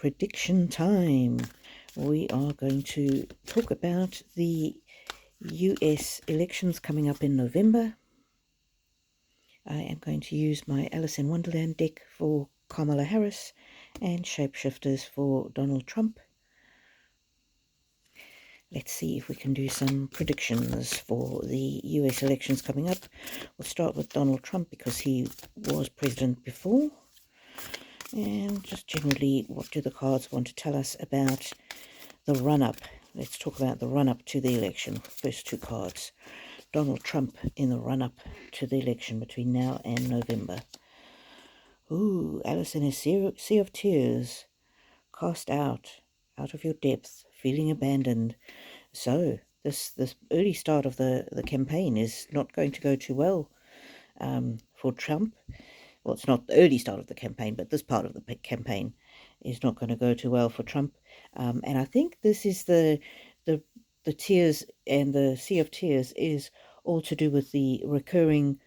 prediction time. We are going to talk about the US elections coming up in November. I am going to use my Alice in Wonderland deck for Kamala Harris and Shapeshifters for Donald Trump. Let's see if we can do some predictions for the US elections coming up. We'll start with Donald Trump because he was president before. And just generally, what do the cards want to tell us about the run-up? Let's talk about the run-up to the election. First two cards. Donald Trump in the run-up to the election between now and November. Ooh, Alice in a sea of tears. Cast out of your depth, feeling abandoned. So, this early start of the campaign is not going to go too well for Trump. Well, it's not the early start of the campaign, but this part of the campaign is not going to go too well for Trump. And I think this is the tears, and the sea of tears is all to do with the recurring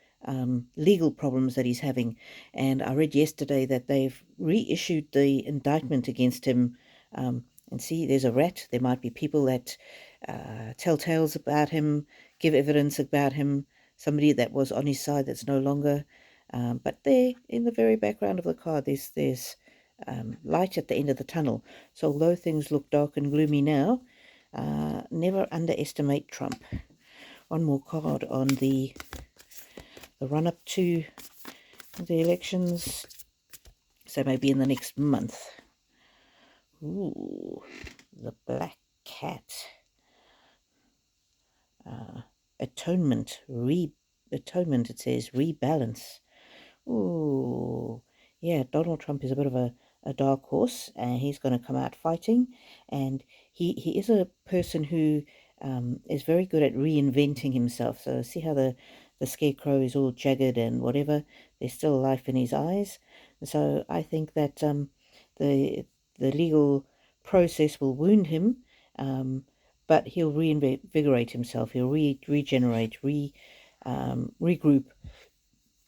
legal problems that he's having. And I read yesterday that they've reissued the indictment against him. And see, there's a rat. There might be people that tell tales about him, give evidence about him, somebody that was on his side that's no longer. But there, in the very background of the card, there's light at the end of the tunnel. So although things look dark and gloomy now, never underestimate Trump. One more card on the run-up to the elections. So maybe in the next month. Ooh, the Black Cat. Atonement, it says, rebalance. Ooh, yeah, Donald Trump is a bit of a dark horse, and he's going to come out fighting, and he is a person who is very good at reinventing himself. So see how the scarecrow is all jagged and whatever, there's still life in his eyes. So I think that the legal process will wound him, but he'll reinvigorate himself, he'll regenerate, regroup,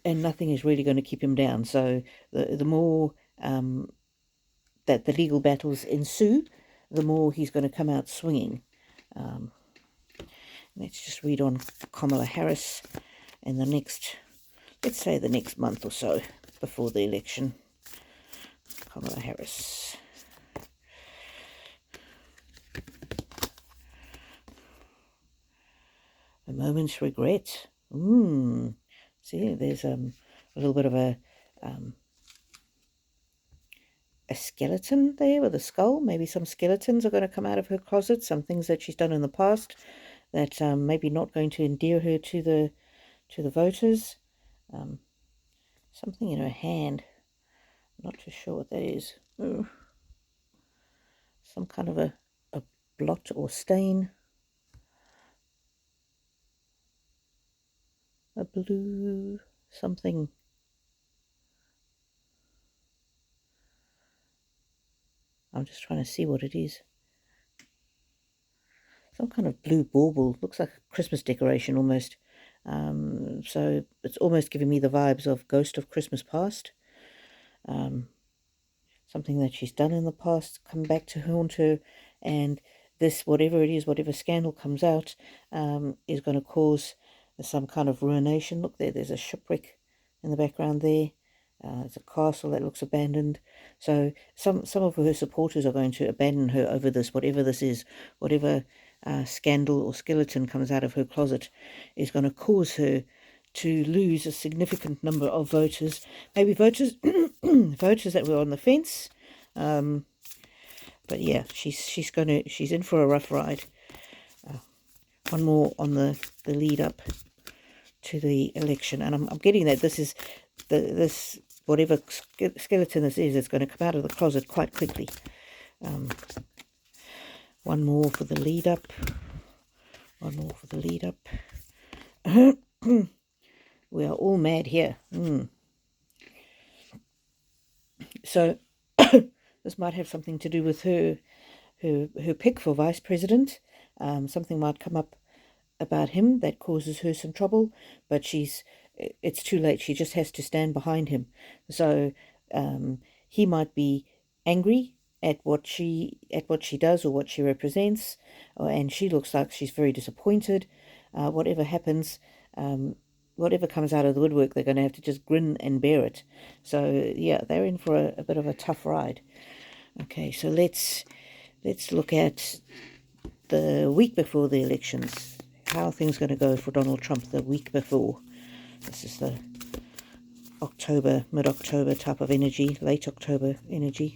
and nothing is really going to keep him down. So the more that the legal battles ensue, the more he's going to come out swinging. Let's just read on Kamala Harris in the next, let's say the next month or so before the election. Kamala Harris. A moment's regret. See, there's a little bit of a skeleton there with a skull. Maybe some skeletons are going to come out of her closet, some things that she's done in the past that maybe not going to endear her to the voters. Something in her hand. I'm not too sure what that is. Ooh. Some kind of a blot or stain. A blue something. I'm just trying to see what it is. Some kind of blue bauble. Looks like a Christmas decoration almost. So it's almost giving me the vibes of Ghost of Christmas Past. Something that she's done in the past come back to haunt her, and this, whatever it is, whatever scandal comes out, is going to cause some kind of ruination. Look there, there's a shipwreck in the background there. It's a castle that looks abandoned. So some of her supporters are going to abandon her over this, whatever this is, whatever scandal or skeleton comes out of her closet is going to cause her to lose a significant number of voters. Maybe voters voters that were on the fence. But yeah, she's in for a rough ride. One more on the lead up to the election, and I'm getting that this is this whatever skeleton this is, it's going to come out of the closet quite quickly. One more for the lead up. One more for the lead up. We are all mad here. So this might have something to do with her pick for vice president. Something might come up about him that causes her some trouble, but it's too late. She just has to stand behind him. So he might be angry at what she does or what she represents, and she looks like she's very disappointed. Whatever happens, whatever comes out of the woodwork, they're going to have to just grin and bear it. So yeah, they're in for a bit of a tough ride. Okay, so let's look at the week before the elections. How are things going to go for Donald Trump the week before? This is the October, mid-October type of energy, late October energy.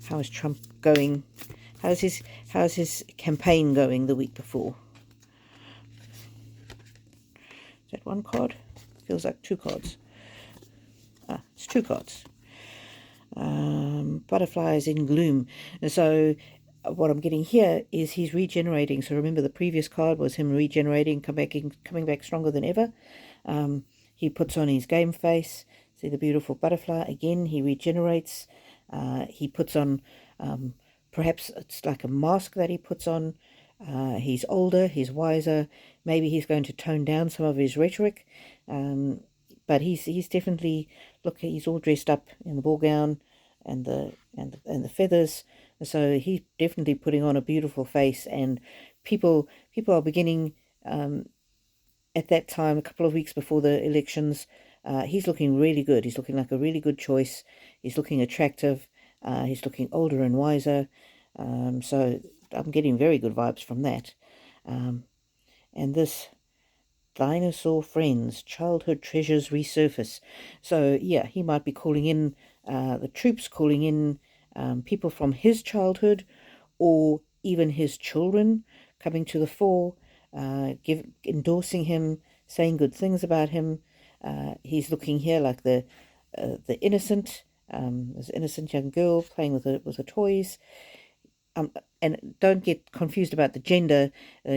How is Trump going? How's his campaign going the week before? Is that one card? Feels like two cards. It's two cards. Butterflies in gloom. And so what I'm getting here is he's regenerating. So remember, the previous card was him regenerating, coming back stronger than ever. He puts on his game face. See the beautiful butterfly again. He regenerates. He puts on, perhaps it's like a mask that he puts on. He's older, he's wiser. Maybe he's going to tone down some of his rhetoric. But he's definitely, look, he's all dressed up in the ball gown and the feathers. So he's definitely putting on a beautiful face, and people are beginning, at that time, a couple of weeks before the elections, he's looking really good. He's looking like a really good choice. He's looking attractive. He's looking older and wiser. So I'm getting very good vibes from that. And this dinosaur friends, childhood treasures resurface. So yeah, he might be calling in the troops, calling in people from his childhood, or even his children coming to the fore, endorsing him, saying good things about him. He's looking here like the innocent, this innocent young girl playing with the toys. And don't get confused about the gender.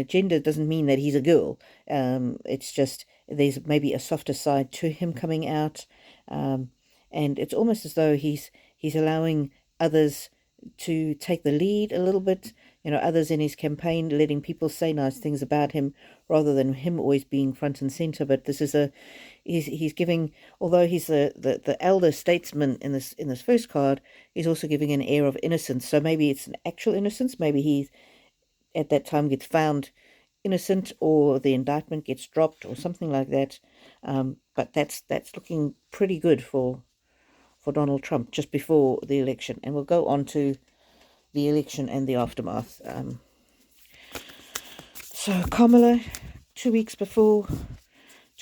Gender doesn't mean that he's a girl. It's just there's maybe a softer side to him coming out, and it's almost as though he's allowing others to take the lead a little bit. You know, others in his campaign, letting people say nice things about him rather than him always being front and center. But this is he's giving, although he's the elder statesman in this first card, he's also giving an air of innocence. So maybe it's an actual innocence. Maybe he at that time gets found innocent, or the indictment gets dropped, or something like that. But that's looking pretty good for Donald Trump just before the election, and we'll go on to the election and the aftermath. So Kamala, 2 weeks before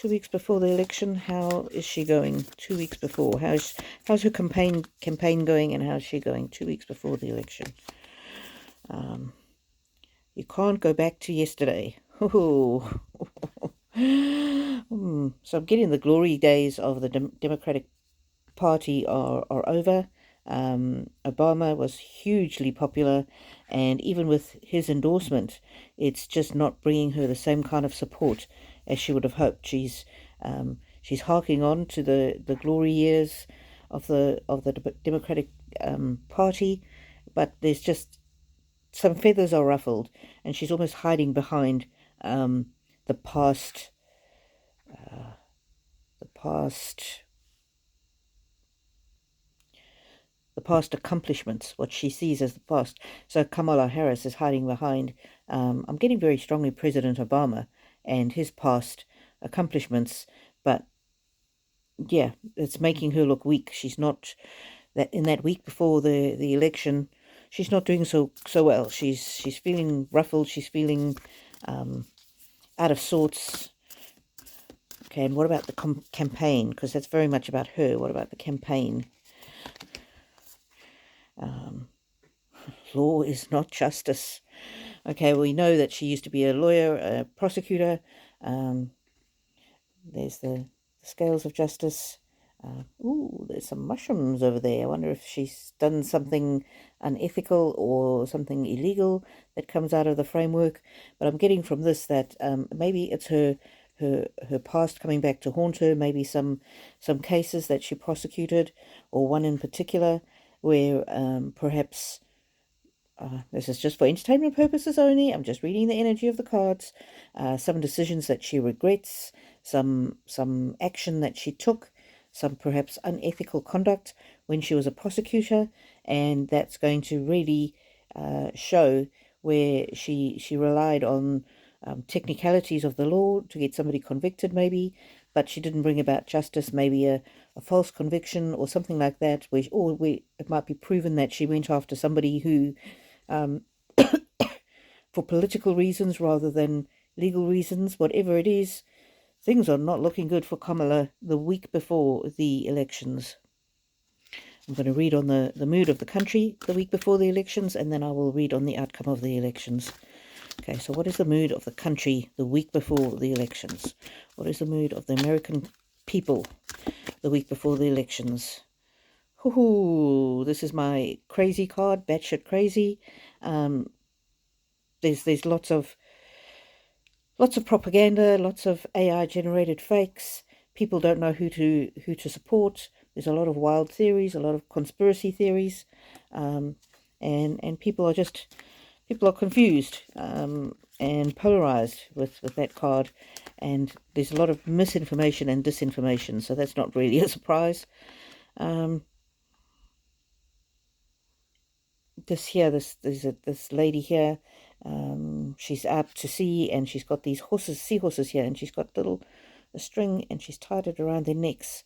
the election, how is she going? 2 weeks before, how's her campaign going, and how's she going 2 weeks before the election? You can't go back to yesterday. Oh. So I'm getting the glory days of the Democratic Party are over. Obama was hugely popular, and even with his endorsement, it's just not bringing her the same kind of support as she would have hoped. She's harking on to the glory years of the Democratic Party, but there's just some feathers are ruffled, and she's almost hiding behind the past accomplishments, what she sees as the past. So Kamala Harris is hiding behind, I'm getting very strongly President Obama and his past accomplishments, but yeah, it's making her look weak. She's not, that in that week before the election, she's not doing so well. She's feeling ruffled. She's feeling out of sorts. Okay, and what about the campaign? Because that's very much about her. What about the campaign? Law is not justice. Okay, we know that she used to be a lawyer, a prosecutor. There's the scales of justice. Ooh, there's some mushrooms over there. I wonder if she's done something unethical or something illegal that comes out of the framework. But I'm getting from this that maybe it's her past coming back to haunt her. Maybe some cases that she prosecuted, or one in particular where perhaps this is just for entertainment purposes only. I'm just reading the energy of the cards. Some decisions that she regrets, some action that she took, some perhaps unethical conduct when she was a prosecutor, and that's going to really show where she relied on technicalities of the law to get somebody convicted maybe, but she didn't bring about justice, maybe a false conviction or something like that, or it might be proven that she went after somebody who, for political reasons rather than legal reasons, whatever it is, things are not looking good for Kamala the week before the elections. I'm going to read on the mood of the country the week before the elections, and then I will read on the outcome of the elections. Okay, so what is the mood of the country the week before the elections? What is the mood of the American people the week before the elections? Hoo-hoo, this is my crazy card, batshit crazy. There's lots of propaganda, lots of AI generated fakes. People don't know who to support. There's a lot of wild theories, a lot of conspiracy theories, and people are confused and polarized with that card, and there's a lot of misinformation and disinformation. So that's not really a surprise. This lady here. She's out to sea, and she's got these seahorses here, and she's got a string, and she's tied it around their necks.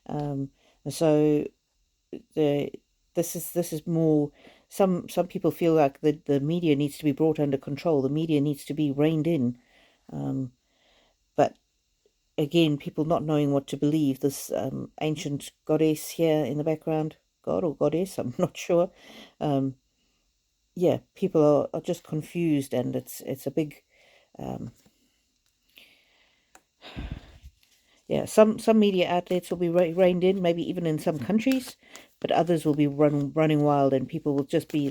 And so this is more. Some people feel like the media needs to be brought under control. The media needs to be reined in. But again, people not knowing what to believe. This ancient goddess here in the background, god or goddess, I'm not sure. Yeah, people are just confused, and it's a big yeah, some media outlets will be reined in, maybe even in some countries, but others will be running wild, and people will just be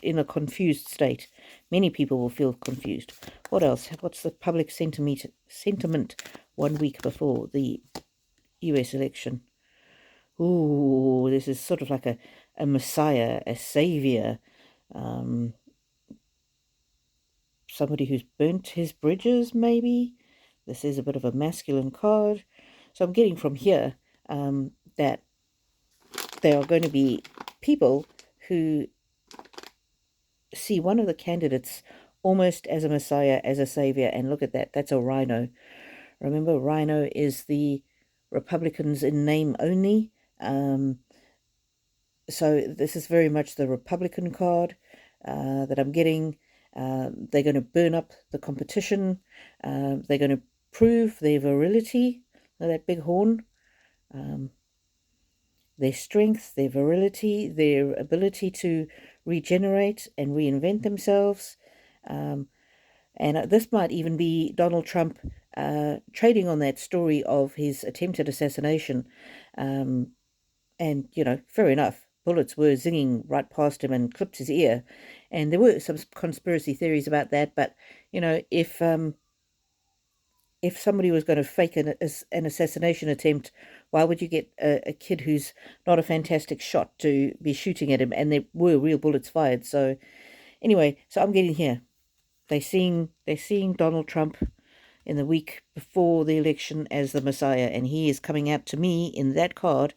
in a confused state. Many people will feel confused. What else? What's the public sentiment 1 week before the US election? Ooh, this is sort of like a messiah, a savior, somebody who's burnt his bridges, maybe. This is a bit of a masculine card. So I'm getting from here that there are going to be people who see one of the candidates almost as a messiah, as a savior, and look at that, that's a rhino. Remember, rhino is the Republicans in name only. So this is very much the Republican card that I'm getting. They're going to burn up the competition. They're going to prove their virility, that big horn, their strength, their virility, their ability to regenerate and reinvent themselves. And this might even be Donald Trump trading on that story of his attempted assassination. And, fair enough. Bullets were zinging right past him and clipped his ear. And there were some conspiracy theories about that. But, if somebody was going to fake an assassination attempt, why would you get a kid who's not a fantastic shot to be shooting at him? And there were real bullets fired. So anyway, so I'm getting here. They're seeing Donald Trump in the week before the election as the Messiah, and he is coming out to me in that card,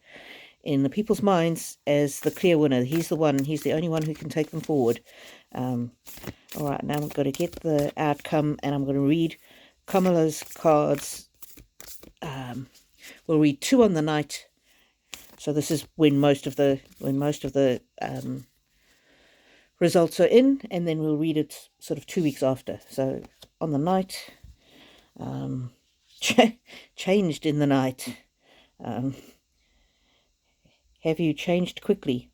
in the people's minds, as the clear winner. He's the only one who can take them forward. All right, now I'm going to get the outcome, and I'm going to read Kamala's cards. We'll read 2 on the night. So this is when most of the results are in, and then we'll read it sort of 2 weeks after. So on the night, changed in the night. Have you changed quickly?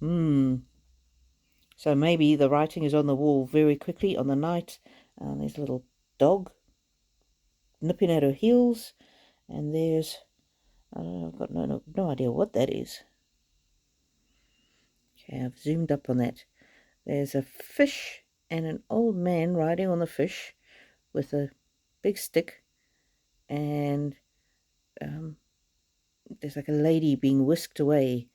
So maybe the writing is on the wall very quickly on the night. There's a little dog nipping at her heels, and there's I've got no idea what that is. Okay, I've zoomed up on that. There's a fish and an old man riding on the fish with a big stick, and there's like a lady being whisked away.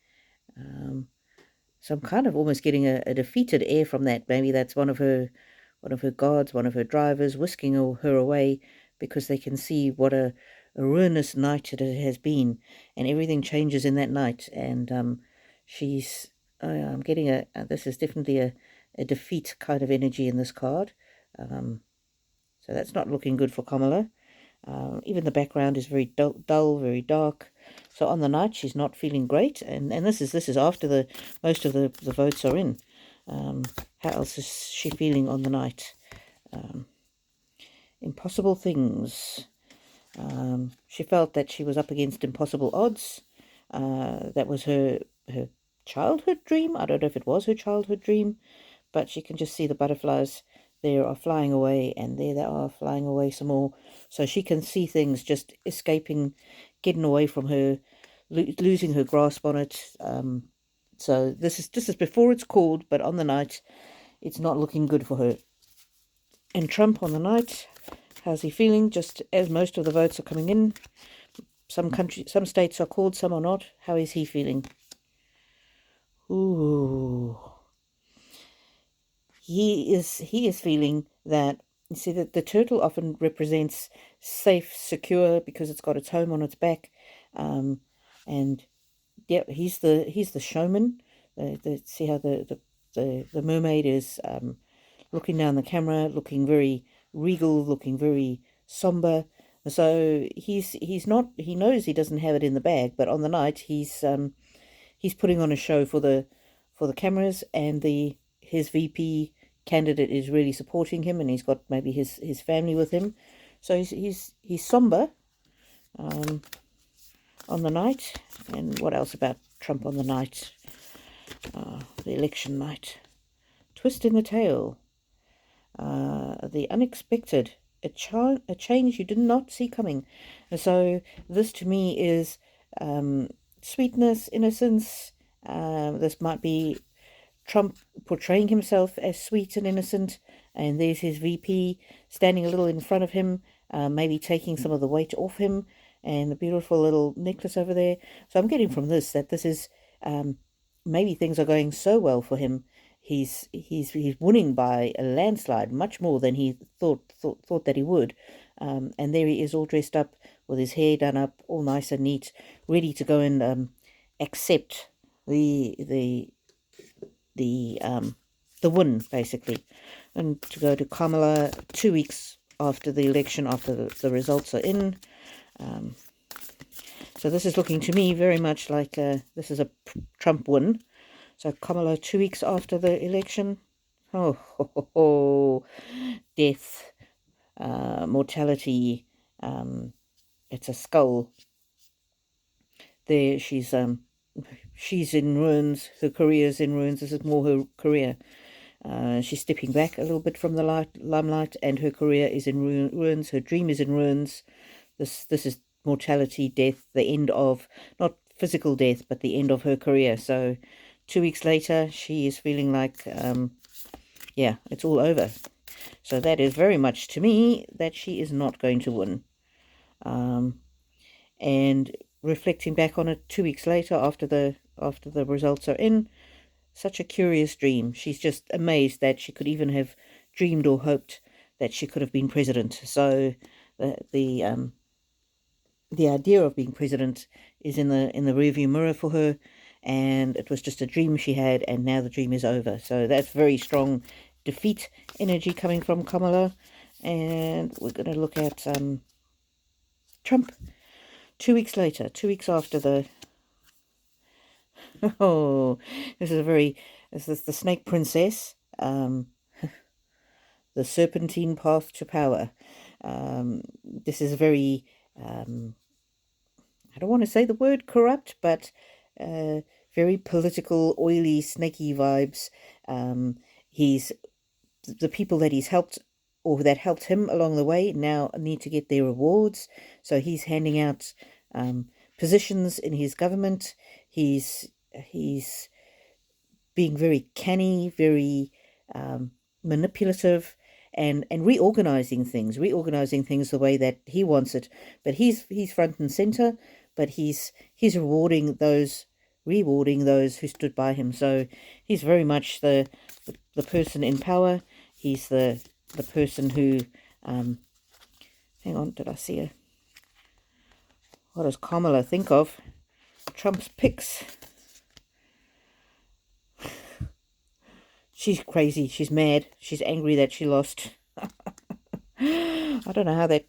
So I'm kind of almost getting a defeated air from that. Maybe that's one of her guards, one of her drivers, whisking her away, because they can see what a ruinous night that it has been, and everything changes in that night. And I'm getting this is definitely a defeat kind of energy in this card. So that's not looking good for Kamala. Even the background is very dull, very dark. So on the night, she's not feeling great, and this is after the most of the votes are in. How else is she feeling on the night? Impossible things. She felt that she was up against impossible odds. That was her childhood dream. I don't know if it was her childhood dream, but she can just see the butterflies there are flying away, and there they are flying away some more. So she can see things just escaping, getting away from her, losing her grasp on it. So this is before it's called, but on the night, it's not looking good for her. And Trump on the night, how's he feeling? Just as most of the votes are coming in, some states are called, some are not. How is he feeling? Ooh. He is feeling that, you see, that the turtle often represents safe, secure, because it's got its home on its back. And yeah, he's the showman. See how the mermaid is looking down the camera, looking very regal, looking very somber. So he knows he doesn't have it in the bag, but on the night he's putting on a show for the cameras, and his VP candidate is really supporting him, and he's got maybe his family with him. So he's somber on the night. And what else about Trump on the night? The election night. Twist in the tail. The unexpected. A change you did not see coming. And so this to me is sweetness, innocence. This might be Trump portraying himself as sweet and innocent, and there's his VP standing a little in front of him, maybe taking some of the weight off him, and the beautiful little necklace over there. So I'm getting from this that this is maybe things are going so well for him. He's winning by a landslide, much more than he thought that he would. And there he is, all dressed up with his hair done up, all nice and neat, ready to go and accept the win, basically, and to go to Kamala 2 weeks after the election, after the results are in. So this is looking to me very much like this is a Trump win. So Kamala 2 weeks after the election. Oh, death, mortality. It's a skull. There she's in ruins. Her career's in ruins. This is more her career. She's stepping back a little bit from the limelight, and her career is in ruins. Her dream is in ruins. This is mortality, death, the end of, not physical death, but the end of her career. So 2 weeks later, she is feeling like, yeah, it's all over. So that is very much to me that she is not going to win. And reflecting back on it 2 weeks later, after the results are in, such a curious dream. She's just amazed that she could even have dreamed or hoped that she could have been president. So the idea of being president is in the rearview mirror for her, and it was just a dream she had, and now the dream is over. So that's very strong defeat energy coming from Kamala. And we're going to look at Trump 2 weeks later, 2 weeks after the oh, this is the Snake Princess, the serpentine path to power. This is very I don't want to say the word corrupt, but very political, oily, snaky vibes. He's the people that he's helped, or that helped him along the way, now need to get their rewards. So he's handing out positions in his government. He's being very canny, very manipulative, and reorganizing things the way that he wants it. But he's front and center, but he's rewarding those who stood by him. So he's very much the person in power. He's the person who hang on, did I see What does Kamala think of Trump's picks? She's crazy. She's mad. She's angry that she lost. I don't know how that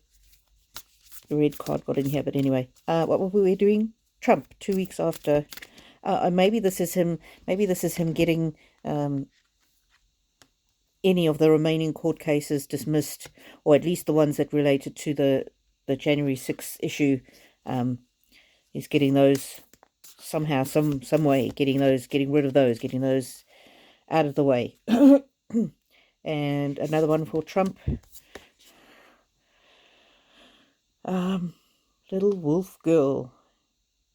red card got in here, but anyway. What were we doing? Trump, 2 weeks after. Maybe this is him. Maybe this is him getting any of the remaining court cases dismissed, or at least the ones that related to the January 6th issue. He's getting those somehow, some way, getting rid of those, getting those out of the way. And another one for Trump. Little wolf girl.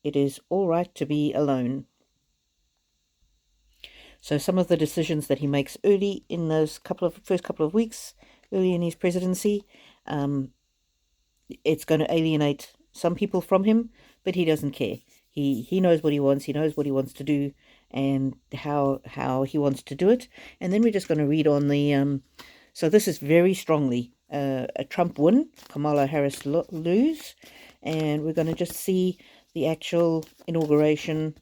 It is all right to be alone. So some of the decisions that he makes early in those first couple of weeks, early in his presidency, it's going to alienate some people from him, but he doesn't care. He knows what he wants. He knows what he wants to do and how he wants to do it. And then we're just going to read on the. So this is very strongly a Trump win, Kamala Harris lose, and we're going to just see the actual inauguration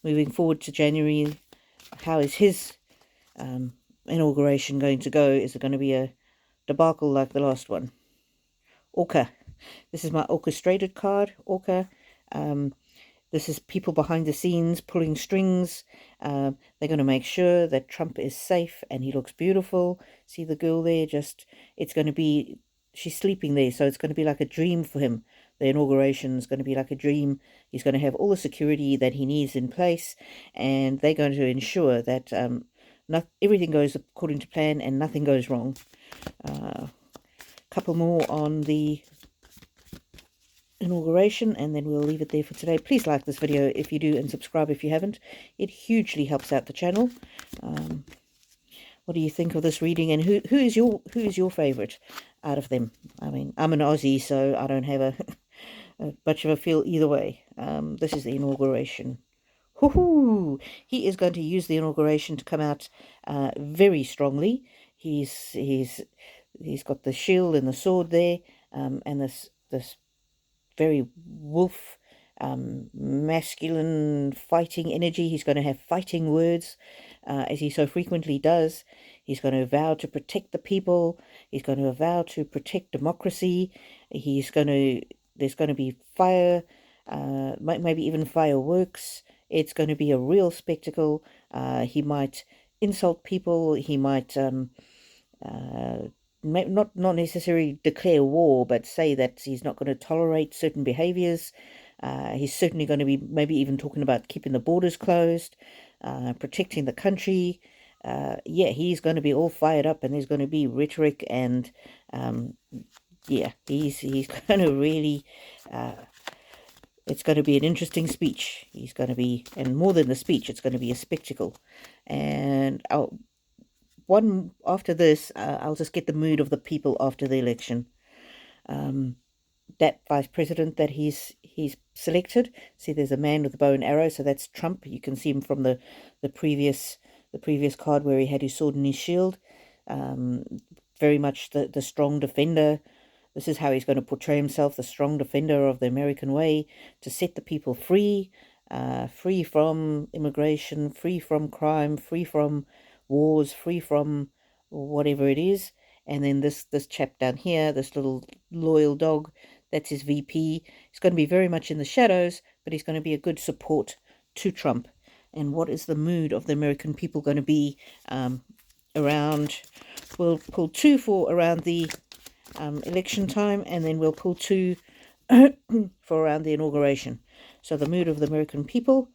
moving forward to January. How is his inauguration going to go? Is it going to be a debacle like the last one? Orca. This is my orchestrated card, Orca. This is people behind the scenes pulling strings. They're going to make sure that Trump is safe and he looks beautiful. See the girl there? It's going to be, she's sleeping there, so it's going to be like a dream for him. The inauguration is going to be like a dream. He's going to have all the security that he needs in place, and they're going to ensure that everything goes according to plan and nothing goes wrong. Couple more on the inauguration, and then we'll leave it there for today. Please like this video if you do, and subscribe if you haven't. It hugely helps out the channel. What do you think of this reading, and who is your favorite out of them? I mean, I'm an Aussie, so I don't have a much of a feel either way. This is the inauguration. Hoo-hoo! He is going to use the inauguration to come out very strongly. He's got the shield and the sword there, and this very wolf, masculine fighting energy. He's going to have fighting words, as he so frequently does. He's going to vow to protect the people. He's going to vow to protect democracy. There's going to be fire, maybe even fireworks. It's going to be a real spectacle. He might insult people. He might not necessarily declare war, but say that he's not going to tolerate certain behaviors. He's certainly going to be maybe even talking about keeping the borders closed, protecting the country. Yeah, he's going to be all fired up, and there's going to be rhetoric, and yeah, he's going to really. It's going to be an interesting speech. He's going to be, and more than the speech, it's going to be a spectacle. And one after this, I'll just get the mood of the people after the election. That vice president that he's selected. See, there's a man with a bow and arrow, so that's Trump. You can see him from the previous card where he had his sword and his shield. Very much the strong defender. This is how he's going to portray himself, the strong defender of the American way, to set the people free, free from immigration, free from crime, free from wars, free from whatever it is. And then this chap down here, this little loyal dog, that's his VP. He's going to be very much in the shadows, but he's going to be a good support to Trump. And what is the mood of the American people going to be around? We'll pull two for around the election time, and then we'll pull two for around the inauguration. So the mood of the American people.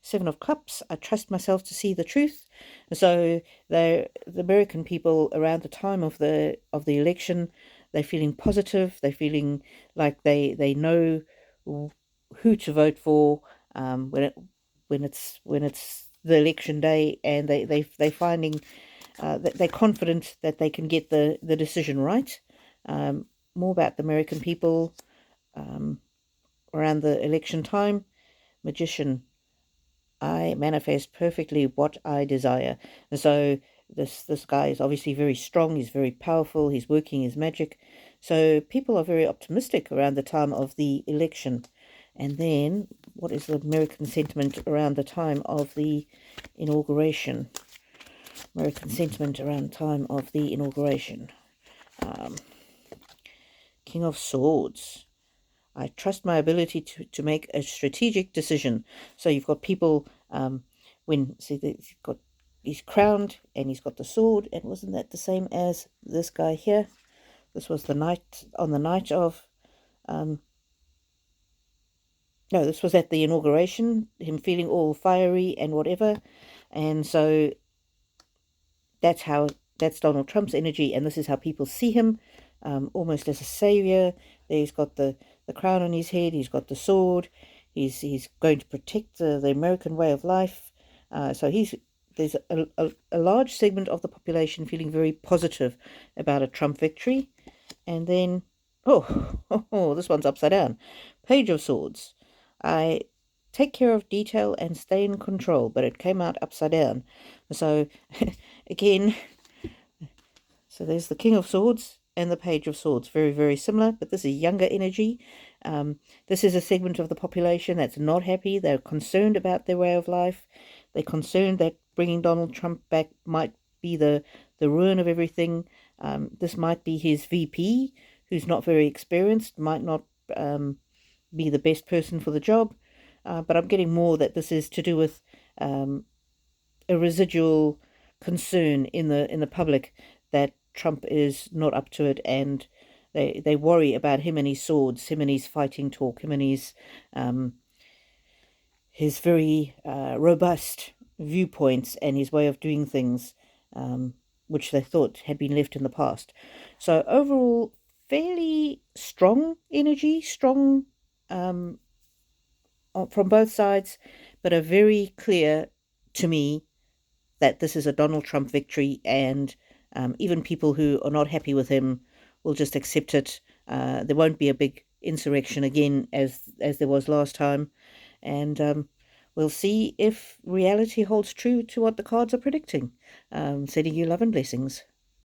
7 of Cups. I trust myself to see the truth. So the American people around the time of the election, they're feeling positive. They're feeling like they know who to vote for when it's the election day, and they're finding that they're confident that they can get the decision right. More about the American people around the election time. Magician. I manifest perfectly what I desire. And so this guy is obviously very strong. He's very powerful. He's working his magic. So people are very optimistic around the time of the election. And then, what is the American sentiment around the time of the inauguration? American sentiment around the time of the inauguration. King of Swords. I trust my ability to make a strategic decision. So you've got people, he's crowned and he's got the sword, and wasn't that the same as this guy here? This was the night, on the night of, no, this was at the inauguration, him feeling all fiery and whatever. And so that's Donald Trump's energy, and this is how people see him, almost as a savior. He's got the crown on his head, he's got the sword, he's going to protect the American way of life. So there's a large segment of the population feeling very positive about a Trump victory. And then, this one's upside down. Page of Swords. I take care of detail and stay in control, but it came out upside down. So, again, so there's the King of Swords and the Page of Swords. Very, very similar, but this is younger energy. This is a segment of the population that's not happy. They're concerned about their way of life. They're concerned that bringing Donald Trump back might be the ruin of everything. This might be his VP, who's not very experienced, might not be the best person for the job. But I'm getting more that this is to do with a residual concern in the public that Trump is not up to it, and they worry about him and his swords, him and his fighting talk, him and his very robust viewpoints and his way of doing things, which they thought had been left in the past. So overall, fairly strong energy, strong from both sides, but a very clear to me that this is a Donald Trump victory, and even people who are not happy with him will just accept it. There won't be a big insurrection again as there was last time, and we'll see if reality holds true to what the cards are predicting. Sending you love and blessings.